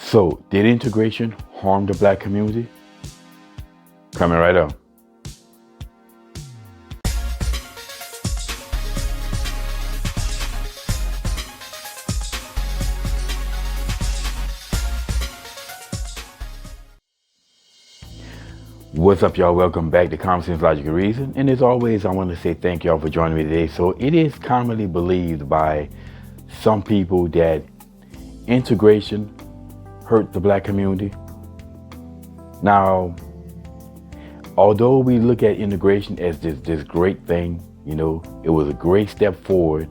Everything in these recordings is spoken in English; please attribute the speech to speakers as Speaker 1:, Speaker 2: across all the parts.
Speaker 1: So, did integration harm the black community? Coming right up. What's up, y'all? Welcome back to Common Sense, Logic, and Reason. And as always, I want to say thank y'all for joining me today. So, it is commonly believed by some people that integration hurt the black community. Now, although we look at integration as this great thing, it was a great step forward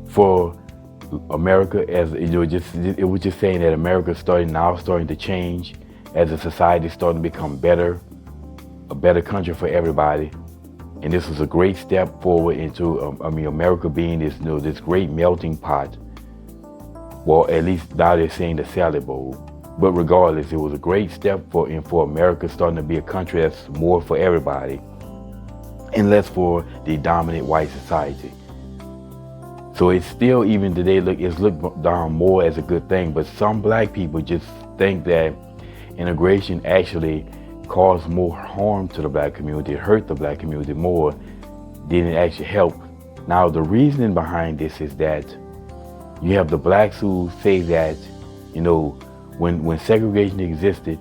Speaker 1: for America. As it was just saying that America starting to change as a society, starting to become better, a better country for everybody. And this was a great step forward into America being this great melting pot. Well, at least now they're saying the salad bowl. But regardless, it was a great step for America starting to be a country that's more for everybody and less for the dominant white society. So it's still, even today, it's looked down more as a good thing. But some black people just think that integration actually caused more harm to the black community. It hurt the black community more than it actually helped. Now, the reasoning behind this is that you have the blacks who say that, when segregation existed,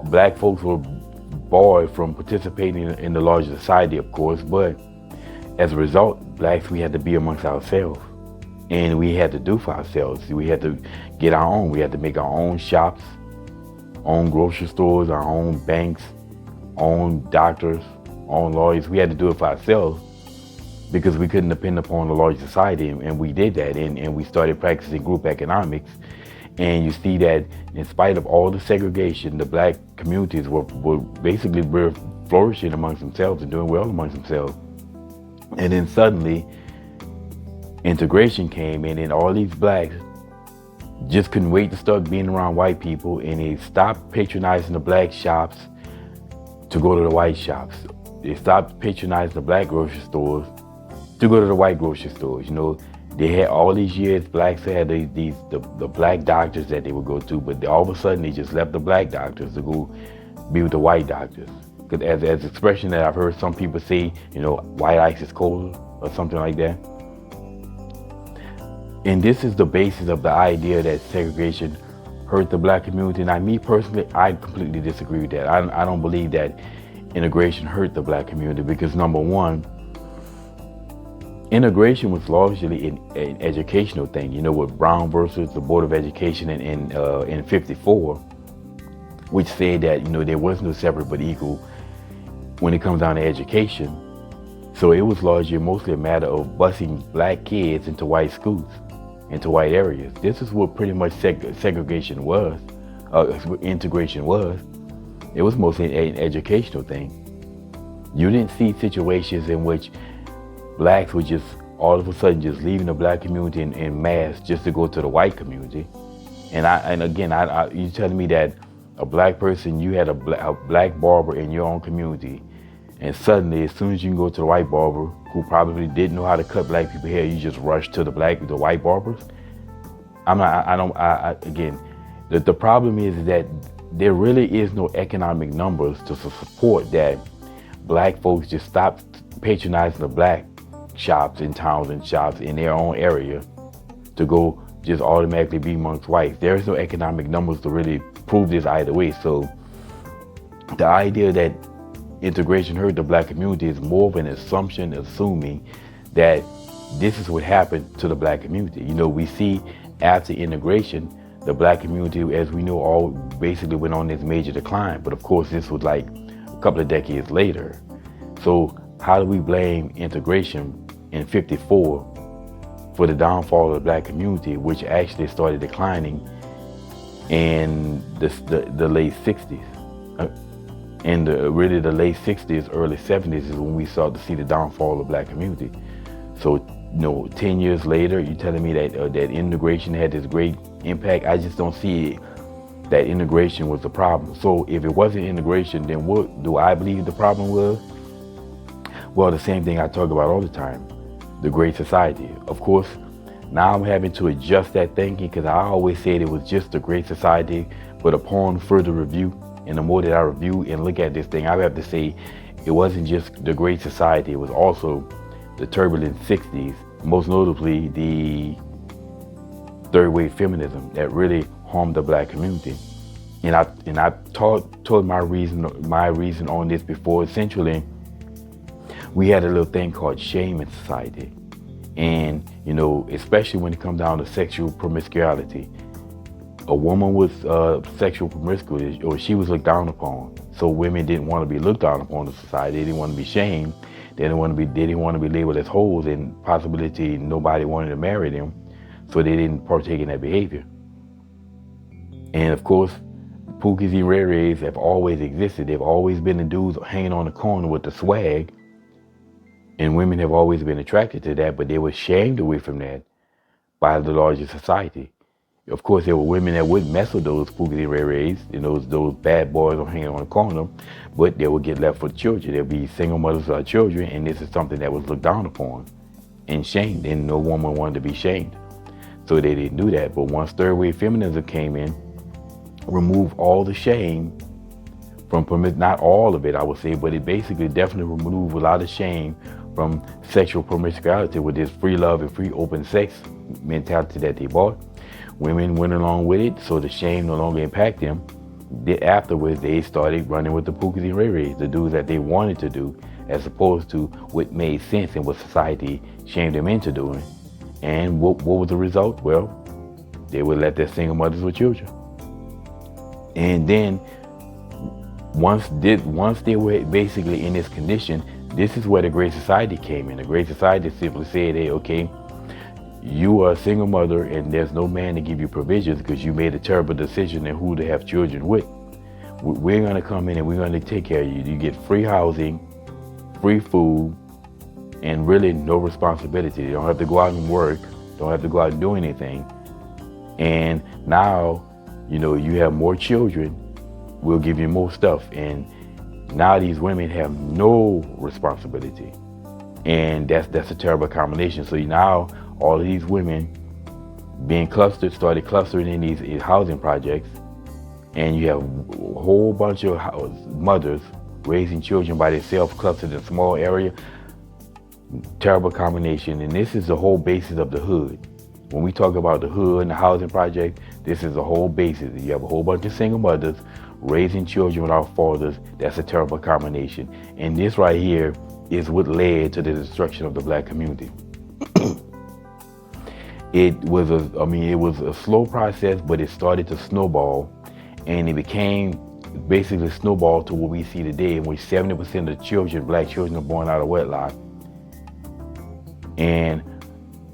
Speaker 1: black folks were barred from participating in the larger society, of course, but as a result, blacks, we had to be amongst ourselves, and we had to do for ourselves. We had to get our own. We had to make our own shops, own grocery stores, our own banks, own doctors, own lawyers. We had to do it for ourselves because we couldn't depend upon the larger society, and we did that, and we started practicing group economics. And you see that in spite of all the segregation, the black communities were basically flourishing amongst themselves and doing well amongst themselves. And then suddenly integration came in, and all these blacks just couldn't wait to start being around white people, and they stopped patronizing the black shops to go to the white shops. They stopped patronizing the black grocery stores to go to the white grocery stores. They had all these years, blacks had the black doctors that they would go to, but all of a sudden they just left the black doctors to go be with the white doctors. Because as expression that I've heard some people say, white ice is colder or something like that. And this is the basis of the idea that segregation hurt the black community. Now, me personally, I completely disagree with that. I don't believe that integration hurt the black community because, number one, integration was largely an educational thing, with Brown versus the Board of Education in 54, which said that, there was no separate but equal when it comes down to education. So it was mostly a matter of busing black kids into white schools, into white areas. This is what pretty much segregation was, integration was. It was mostly an educational thing. You didn't see situations in which blacks were just all of a sudden just leaving the black community in mass just to go to the white community. And again, you telling me that a black person, you had a black barber in your own community, and suddenly as soon as you can go to the white barber who probably didn't know how to cut black people hair, you just rush to the white barbers? Again, the problem is that there really is no economic numbers to support that black folks just stop patronizing the black shops in towns and shops in their own area to go just automatically be amongst whites. There is no economic numbers to really prove this either way. So the idea that integration hurt the black community is more of an assumption, assuming that this is what happened to the black community. We see after integration, the black community, as we know, all basically went on this major decline. But of course, this was like a couple of decades later. So how do we blame integration in 54 for the downfall of the black community, which actually started declining in the late 60s? And really the late 60s, early 70s is when we started to see the downfall of the black community. So, 10 years later, you're telling me that integration had this great impact? I just don't see that integration was the problem. So if it wasn't integration, then what do I believe the problem was? Well, the same thing I talk about all the time, the Great Society. Of course, Now I'm having to adjust that thinking because I always said it was just a great society, but upon further review, and the more that I review and look at this thing, I have to say it wasn't just the great society, it was also the turbulent 60s, most notably the third wave feminism that really harmed the black community. And I told my reason on this before. Essentially, we had a little thing called shame in society. And, especially when it comes down to sexual promiscuity, a woman with sexual promiscuity, or she was looked down upon. So women didn't want to be looked down upon in society. They didn't want to be shamed. They didn't want to be labeled as hoes, and possibility nobody wanted to marry them. So they didn't partake in that behavior. And of course, Pookies and Rays have always existed. They've always been the dudes hanging on the corner with the swag. And women have always been attracted to that, but they were shamed away from that by the larger society. Of course, there were women that wouldn't mess with those Pookies and Rays, those bad boys hanging on the corner, but they would get left for the children. There'd be single mothers with children, and this is something that was looked down upon and shamed, and no woman wanted to be shamed. So they didn't do that. But once third wave feminism came in, removed all the shame from not all of it, I would say, but it basically definitely removed a lot of shame from sexual promiscuity with this free love and free open sex mentality that they bought. Women went along with it, so the shame no longer impacted them. Afterwards, they started running with the Pookies and Rays, the dudes that they wanted to do, as opposed to what made sense and what society shamed them into doing. And what was the result? Well, they would let their single mothers with children. And then once they were basically in this condition, this is where the Great Society came in. The Great Society simply said, hey, okay, you are a single mother and there's no man to give you provisions because you made a terrible decision in who to have children with. We're going to come in and we're going to take care of you. You get free housing, free food, and really no responsibility. You don't have to go out and work. Don't have to go out and do anything. And now, you have more children. We'll give you more stuff. And now these women have no responsibility. And that's a terrible combination. So now all of these women started clustering in these housing projects. And you have a whole bunch of mothers raising children by themselves, clustered in a small area. Terrible combination. And this is the whole basis of the hood. When we talk about the hood and the housing project, this is the whole basis. You have a whole bunch of single mothers raising children without fathers. That's a terrible combination. And this right here is what led to the destruction of the black community. It was a slow process, but it started to snowball, and it became basically snowball to what we see today, in which 70% of children, black children, are born out of wedlock. And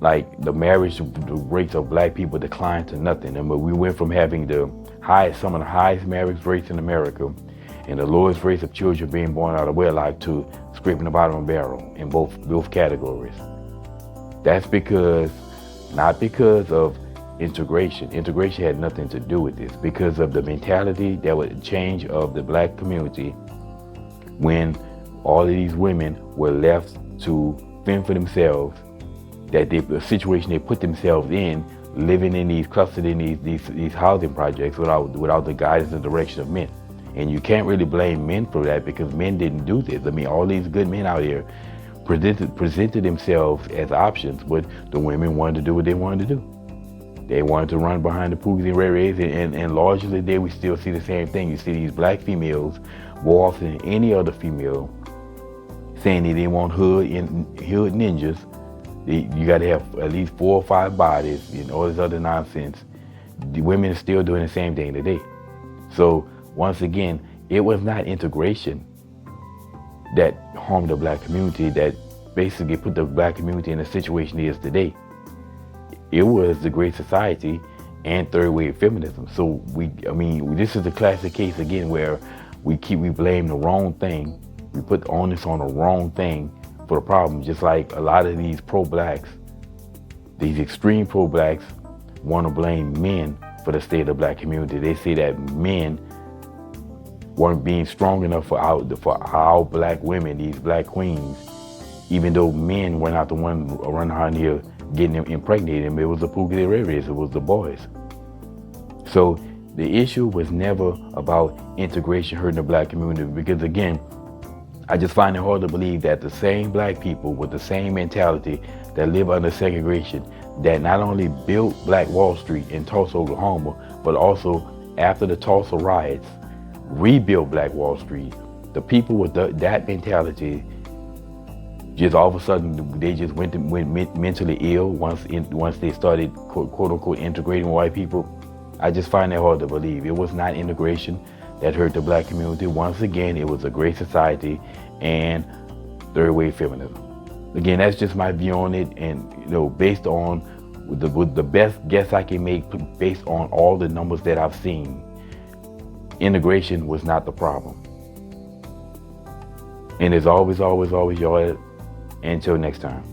Speaker 1: like the marriage rates of black people declined to nothing. And we went from having some of the highest marriage rates in America and the lowest rates of children being born out of wedlock to scraping the bottom of the barrel in both categories. That's not because of integration. Integration had nothing to do with this. Because of the mentality that would change of the black community when all of these women were left to fend for themselves, the situation they put themselves in, living in these, clustered in these housing projects without the guidance and direction of men. And you can't really blame men for that because men didn't do this. All these good men out here presented themselves as options, but the women wanted to do what they wanted to do. They wanted to run behind the Pookies and Rays, and largely today we still see the same thing. You see these black females more often than any other female saying that they want hood ninjas. You got to have at least 4 or 5 bodies and all this other nonsense. The women are still doing the same thing today. So once again, it was not integration that harmed the black community, that basically put the black community in the situation it is today. It was the Great Society and third wave feminism. So this is a classic case again where we blame the wrong thing. We put the onus on the wrong thing for the problem. Just like a lot of these pro-blacks, these extreme pro-blacks, want to blame men for the state of the black community. They say that men weren't being strong enough for our black women, these black queens, even though men were not the one running around here getting them impregnated them. It was the Pugliareres, it was the boys. So the issue was never about integration hurting the black community, because again, I just find it hard to believe that the same black people with the same mentality that live under segregation, that not only built Black Wall Street in Tulsa, Oklahoma, but also after the Tulsa riots, rebuilt Black Wall Street. The people with that mentality, just all of a sudden, they just went mentally ill once they started quote unquote integrating white people. I just find it hard to believe. It was not integration that hurt the black community. Once again, it was a great society and third wave feminism. Again, that's just my view on it, and based on with the best guess I can make, based on all the numbers that I've seen, integration was not the problem. And as always, y'all, until next time.